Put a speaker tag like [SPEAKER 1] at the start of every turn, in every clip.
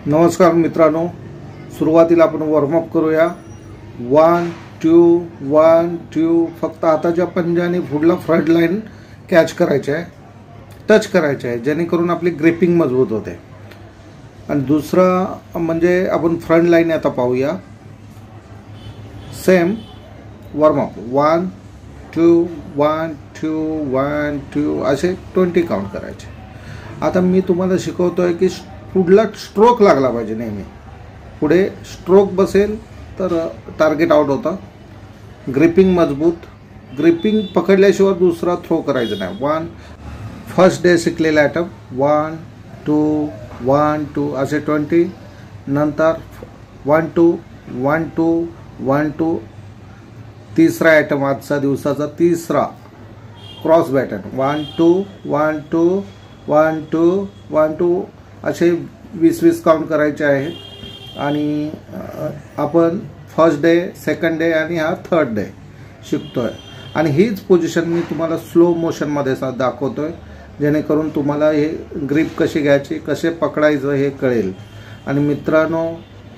[SPEAKER 1] नमस्कार मित्रांनो, सुरुवातीला आपण वॉर्मअप करूया। 1 2 1 2 फक्त हाताच्या पंजाने पुढला फ्रंट लाइन कॅच करायचे आहे, टच करायचे आहे, जेणेकरून आपली ग्रिपिंग मजबूत होते। आणि दुसरा म्हणजे आपण फ्रंट लाइन आता पाहूया। सेम वॉर्मअप 1 2 1 2 1 2 असे 20 काउंट करायचे। आता मी तुम्हाला शिकवतोय की पुढला स्ट्रोक लागला पाहिजे। नेहमी पुढे स्ट्रोक बसेल तर टार्गेट आउट होता। ग्रिपिंग मजबूत, ग्रिपिंग पकडल्याशिवाय दुसरा थ्रो करायचा नाही। 1 फर्स्ट डे शिकलेला आयटम 1 2 1 2 असे 20, नंतर 1 2 1 2 1 2, तिसरा आयटम आजचा दिवसाचा तिसरा क्रॉस बॅटन 1 2 1 2 1 2 1 2 असे 20-20 काउंट करायचे आहेत। आणि आपण फर्स्ट डे, सेकंड डे आणि हा थर्ड डे शिकतोय। आणि हीच पोझिशन मी तुम्हाला स्लो मोशनमध्ये दाखवतोय, जेणेकरून तुम्हाला हे ग्रिप कशी घ्यायची, कसे पकडायचं हे कळेल। आणि मित्रांनो,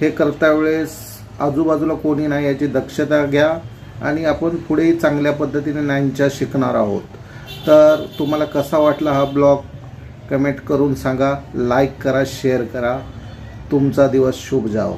[SPEAKER 1] हे करता वेळेस आजूबाजूला कोणी नाही याची दक्षता घ्या आणि आपण पुढे चांगल्या पद्धतीने 9च्या शिकणार आहोत। तर तुम्हाला कसा वाटला हा ब्लॉग कमेंट करून सांगा, लाईक करा, शेअर करा। तुमचा दिवस शुभ जाओ।